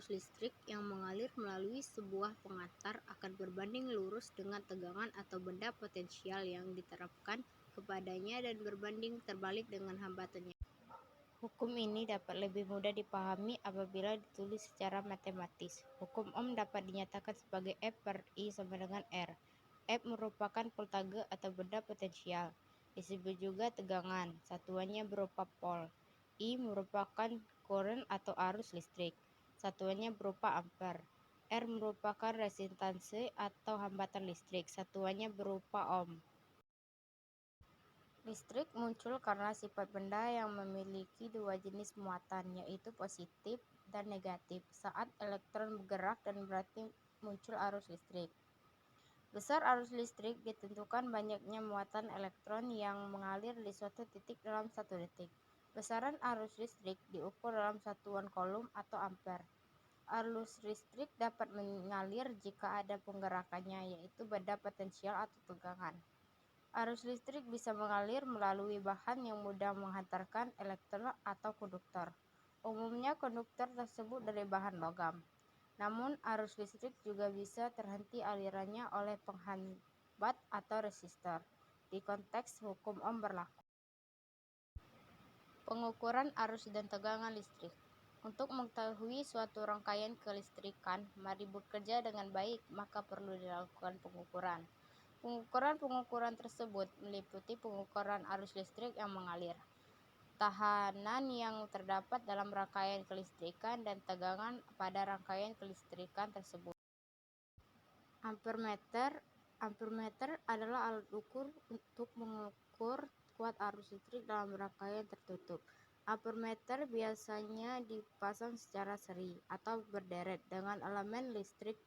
arus listrik yang mengalir melalui sebuah pengantar akan berbanding lurus dengan tegangan atau benda potensial yang diterapkan kepadanya dan berbanding terbalik dengan hambatannya. Hukum ini dapat lebih mudah dipahami apabila ditulis secara matematis. Hukum Ohm dapat dinyatakan sebagai F per I sama dengan R. F merupakan voltage atau benda potensial. Disebut juga tegangan, satuannya berupa volt. I merupakan current atau arus listrik, satuannya berupa ampere. R merupakan resistansi atau hambatan listrik, satuannya berupa ohm. Listrik muncul karena sifat benda yang memiliki dua jenis muatan, yaitu positif dan negatif. Saat elektron bergerak dan berarti muncul arus listrik. Besar arus listrik ditentukan banyaknya muatan elektron yang mengalir di suatu titik dalam 1 detik. Besaran arus listrik diukur dalam satuan coulomb atau ampere. Arus listrik dapat mengalir jika ada penggerakannya, yaitu benda potensial atau tegangan. Arus listrik bisa mengalir melalui bahan yang mudah menghantarkan elektron atau konduktor. Umumnya konduktor tersebut dari bahan logam. Namun arus listrik juga bisa terhenti alirannya oleh penghambat atau resistor. Di konteks hukum Ohm berlaku. Pengukuran arus dan tegangan listrik. Untuk mengetahui suatu rangkaian kelistrikan, mari bekerja dengan baik, maka perlu dilakukan pengukuran. Pengukuran tersebut meliputi pengukuran arus listrik yang mengalir, tahanan yang terdapat dalam rangkaian kelistrikan, dan tegangan pada rangkaian kelistrikan tersebut. Ampermeter adalah alat ukur untuk mengukur kuat arus listrik dalam rangkaian tertutup. Ampermeter biasanya dipasang secara seri atau berderet dengan elemen listrik.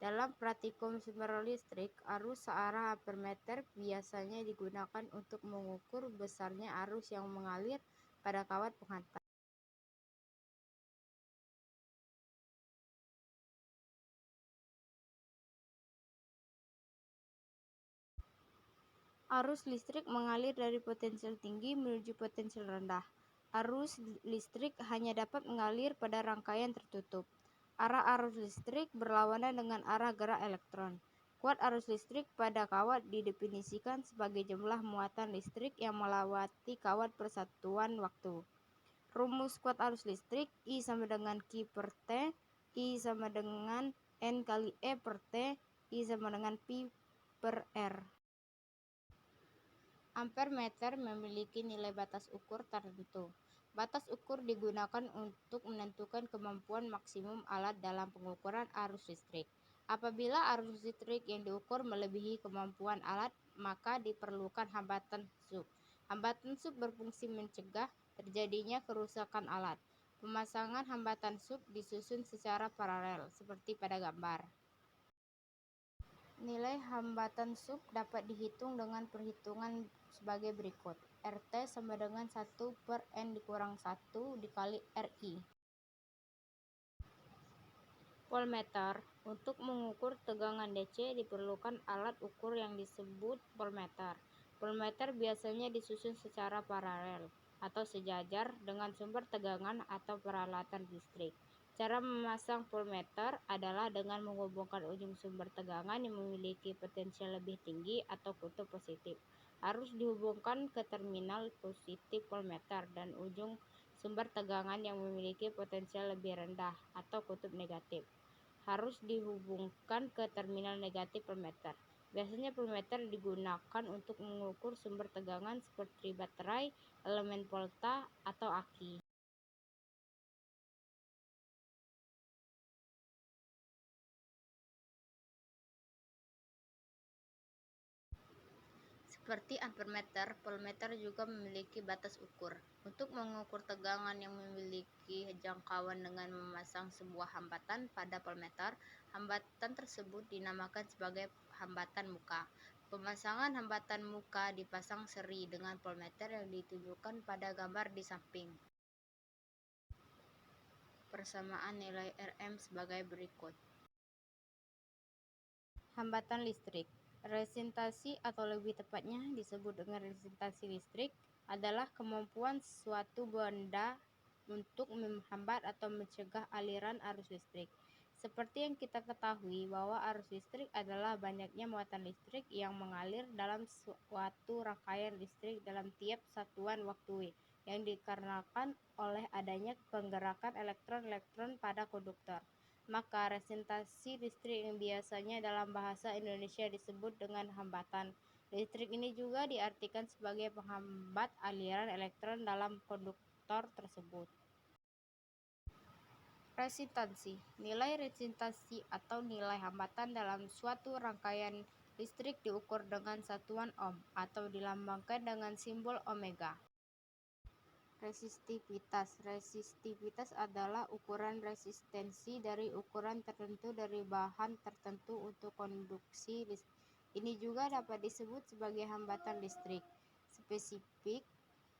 Dalam praktikum sumber listrik, arus searah ampermeter biasanya digunakan untuk mengukur besarnya arus yang mengalir pada kawat penghantar. Arus listrik mengalir dari potensial tinggi menuju potensial rendah. Arus listrik hanya dapat mengalir pada rangkaian tertutup. Arah arus listrik berlawanan dengan arah gerak elektron. Kuat arus listrik pada kawat didefinisikan sebagai jumlah muatan listrik yang melewati kawat per satuan waktu. Rumus kuat arus listrik I sama dengan Q per T, I sama dengan N kali E per T, I sama dengan Pi per R. Ampermeter memiliki nilai batas ukur tertentu. Batas ukur digunakan untuk menentukan kemampuan maksimum alat dalam pengukuran arus listrik. Apabila arus listrik yang diukur melebihi kemampuan alat, maka diperlukan hambatan sub. Hambatan sub berfungsi mencegah terjadinya kerusakan alat. Pemasangan hambatan sub disusun secara paralel, seperti pada gambar. Nilai hambatan sub dapat dihitung dengan perhitungan sebagai berikut. RT sama dengan 1 per N dikurang 1 dikali RI. Voltmeter. Untuk mengukur tegangan DC diperlukan alat ukur yang disebut voltmeter. Voltmeter biasanya disusun secara paralel atau sejajar dengan sumber tegangan atau peralatan listrik. Cara memasang voltmeter adalah dengan menghubungkan ujung sumber tegangan yang memiliki potensial lebih tinggi atau kutub positif. Harus dihubungkan ke terminal positif voltmeter dan ujung sumber tegangan yang memiliki potensial lebih rendah atau kutub negatif. Harus dihubungkan ke terminal negatif voltmeter. Biasanya voltmeter digunakan untuk mengukur sumber tegangan seperti baterai, elemen volta, atau aki. Seperti ampermeter, voltmeter juga memiliki batas ukur. Untuk mengukur tegangan yang memiliki jangkauan dengan memasang sebuah hambatan pada voltmeter, hambatan tersebut dinamakan sebagai hambatan muka. Pemasangan hambatan muka dipasang seri dengan voltmeter yang ditunjukkan pada gambar di samping. Persamaan nilai Rm sebagai berikut. Hambatan listrik. Resistasi atau lebih tepatnya disebut dengan resistasi listrik adalah kemampuan suatu benda untuk menghambat atau mencegah aliran arus listrik. Seperti yang kita ketahui bahwa arus listrik adalah banyaknya muatan listrik yang mengalir dalam suatu rangkaian listrik dalam tiap satuan waktu yang dikarenakan oleh adanya penggerakan elektron-elektron pada konduktor. Maka resistasi listrik yang biasanya dalam bahasa Indonesia disebut dengan hambatan listrik ini juga diartikan sebagai penghambat aliran elektron dalam konduktor tersebut. Resistansi. Nilai resistansi atau nilai hambatan dalam suatu rangkaian listrik diukur dengan satuan ohm atau dilambangkan dengan simbol omega. Resistivitas. Resistivitas adalah ukuran resistensi dari ukuran tertentu dari bahan tertentu untuk konduksi listrik. Ini juga dapat disebut sebagai hambatan listrik spesifik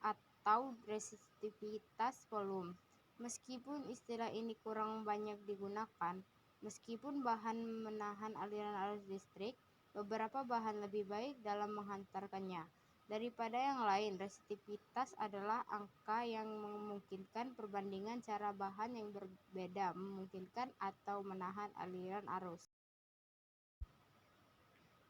atau resistivitas volume. Meskipun istilah ini kurang banyak digunakan, meskipun bahan menahan aliran arus listrik, beberapa bahan lebih baik dalam menghantarkannya daripada yang lain. Resistivitas adalah angka yang memungkinkan perbandingan cara bahan yang berbeda memungkinkan atau menahan aliran arus.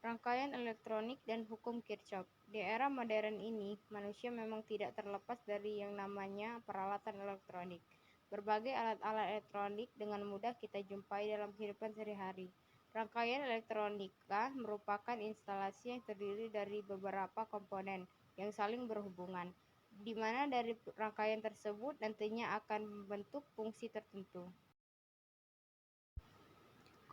Rangkaian elektronik dan hukum Kirchhoff. Di era modern ini, manusia memang tidak terlepas dari yang namanya peralatan elektronik. Berbagai alat-alat elektronik dengan mudah kita jumpai dalam kehidupan sehari-hari. Rangkaian elektronika merupakan instalasi yang terdiri dari beberapa komponen yang saling berhubungan, di mana dari rangkaian tersebut nantinya akan membentuk fungsi tertentu.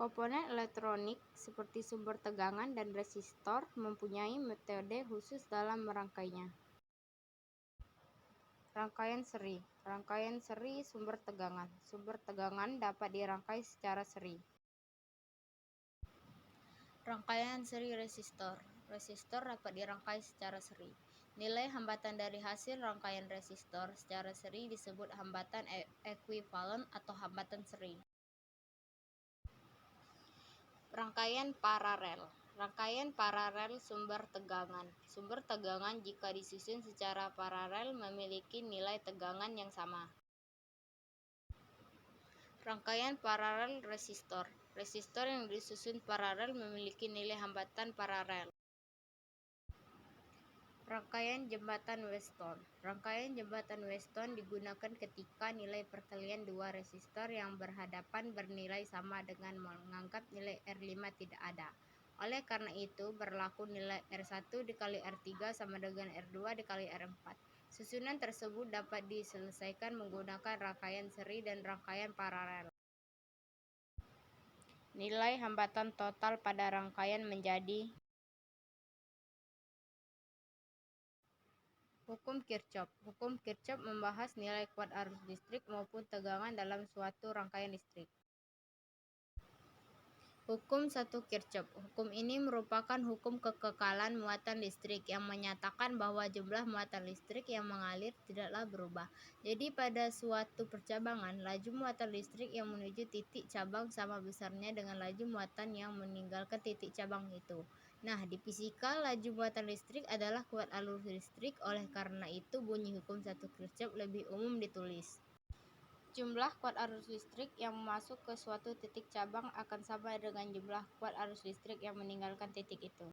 Komponen elektronik seperti sumber tegangan dan resistor mempunyai metode khusus dalam merangkainya. Rangkaian seri. Rangkaian seri sumber tegangan. Sumber tegangan dapat dirangkai secara seri. Rangkaian seri resistor. Resistor dapat dirangkai secara seri. Nilai hambatan dari hasil rangkaian resistor secara seri disebut hambatan ekuivalen atau hambatan seri. Rangkaian paralel. Rangkaian paralel sumber tegangan. Sumber tegangan jika disusun secara paralel memiliki nilai tegangan yang sama. Rangkaian paralel resistor. Resistor yang disusun paralel memiliki nilai hambatan paralel. Rangkaian jembatan Weston. Rangkaian jembatan Weston digunakan ketika nilai perkalian dua resistor yang berhadapan bernilai sama dengan menganggap nilai R5 tidak ada. Oleh karena itu, berlaku nilai R1 dikali R3 sama dengan R2 dikali R4. Susunan tersebut dapat diselesaikan menggunakan rangkaian seri dan rangkaian paralel. Nilai hambatan total pada rangkaian menjadi Hukum Kirchhoff. Hukum Kirchhoff membahas nilai kuat arus listrik maupun tegangan dalam suatu rangkaian listrik. Hukum 1 Kirchhoff. Hukum ini merupakan hukum kekekalan muatan listrik yang menyatakan bahwa jumlah muatan listrik yang mengalir tidaklah berubah. Jadi pada suatu percabangan, laju muatan listrik yang menuju titik cabang sama besarnya dengan laju muatan yang meninggalkan titik cabang itu. Nah, di fisika, laju muatan listrik adalah kuat arus listrik. Oleh karena itu, bunyi hukum 1 Kirchhoff lebih umum ditulis. Jumlah kuat arus listrik yang masuk ke suatu titik cabang akan sama dengan jumlah kuat arus listrik yang meninggalkan titik itu.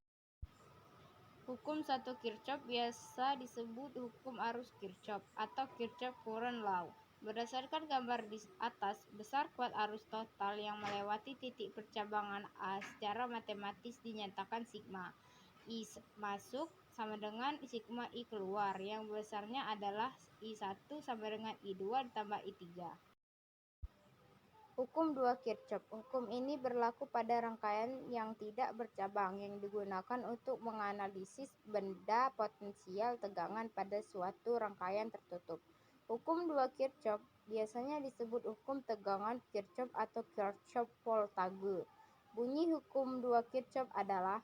Hukum 1 Kirchhoff biasa disebut hukum arus Kirchhoff atau Kirchhoff Current Law. Berdasarkan gambar di atas, besar kuat arus total yang melewati titik percabangan A secara matematis dinyatakan sigma I masuk sama dengan sigma I keluar, yang besarnya adalah I1 sama dengan I2 ditambah I3. Hukum 2 Kirchhoff. Hukum ini berlaku pada rangkaian yang tidak bercabang yang digunakan untuk menganalisis benda potensial tegangan pada suatu rangkaian tertutup. Hukum 2 Kirchhoff biasanya disebut hukum tegangan Kirchhoff atau Kirchhoff voltage. Bunyi hukum 2 Kirchhoff adalah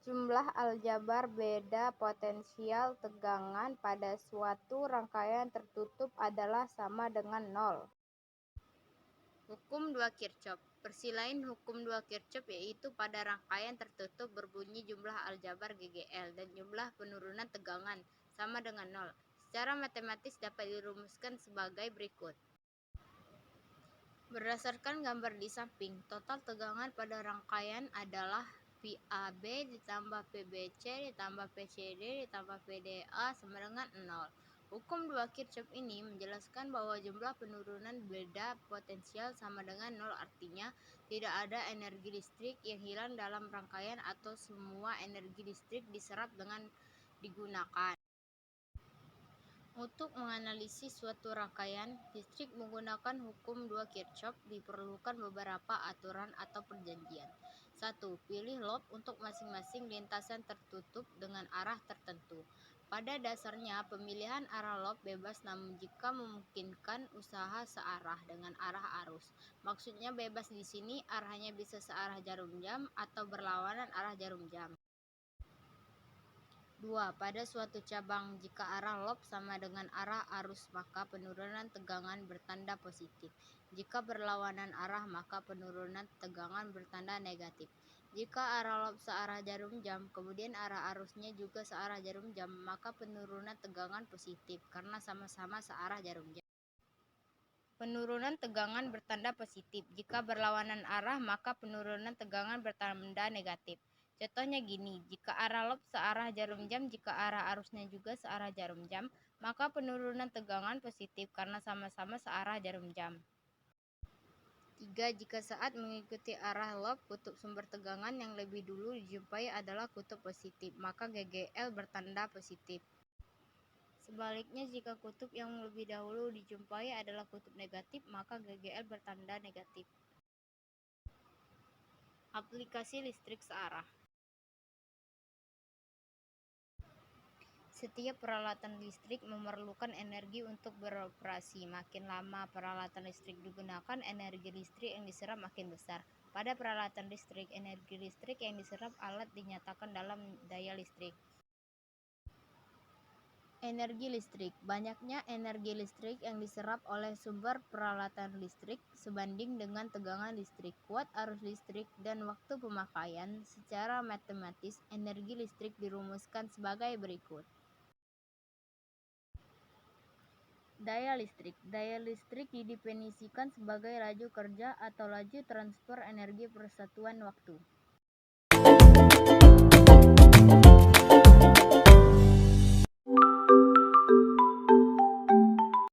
jumlah aljabar beda potensial tegangan pada suatu rangkaian tertutup adalah sama dengan 0. Hukum 2 Kirchhoff. Versi lain hukum 2 Kirchhoff yaitu pada rangkaian tertutup berbunyi jumlah aljabar GGL dan jumlah penurunan tegangan sama dengan 0. Secara matematis dapat dirumuskan sebagai berikut. Berdasarkan gambar di samping, total tegangan pada rangkaian adalah PAB ditambah PBC ditambah PCD ditambah PDA sama dengan 0. Hukum dua Kirchhoff ini menjelaskan bahwa jumlah penurunan beda potensial sama dengan 0, artinya tidak ada energi listrik yang hilang dalam rangkaian atau semua energi listrik diserap dengan digunakan. Untuk menganalisis suatu rangkaian listrik menggunakan hukum dua Kirchhoff diperlukan beberapa aturan atau perjanjian. 1. Pilih loop untuk masing-masing lintasan tertutup dengan arah tertentu. Pada dasarnya, pemilihan arah loop bebas namun jika memungkinkan usaha searah dengan arah arus. Maksudnya bebas di sini arahnya bisa searah jarum jam atau berlawanan arah jarum jam. 2. Pada suatu cabang, jika arah loop sama dengan arah arus, maka penurunan tegangan bertanda positif. Jika berlawanan arah, maka penurunan tegangan bertanda negatif. Jika arah loop searah jarum jam, kemudian arah arusnya juga searah jarum jam, maka penurunan tegangan positif, karena sama-sama searah jarum jam. Penurunan tegangan bertanda positif. Jika berlawanan arah, maka penurunan tegangan bertanda negatif. Contohnya gini, jika arah loop searah jarum jam, jika arah arusnya juga searah jarum jam, maka penurunan tegangan positif karena sama-sama searah jarum jam. 3. Jika saat mengikuti arah loop, kutub sumber tegangan yang lebih dulu dijumpai adalah kutub positif, maka GGL bertanda positif. Sebaliknya, jika kutub yang lebih dahulu dijumpai adalah kutub negatif, maka GGL bertanda negatif. Aplikasi listrik searah. Setiap peralatan listrik memerlukan energi untuk beroperasi. Makin lama peralatan listrik digunakan, energi listrik yang diserap makin besar. Pada peralatan listrik, energi listrik yang diserap alat dinyatakan dalam daya listrik. Energi listrik. Banyaknya energi listrik yang diserap oleh sumber peralatan listrik sebanding dengan tegangan listrik, kuat arus listrik, dan waktu pemakaian. Secara matematis, energi listrik dirumuskan sebagai berikut. Daya listrik. Daya listrik didefinisikan sebagai laju kerja atau laju transfer energi per satuan waktu.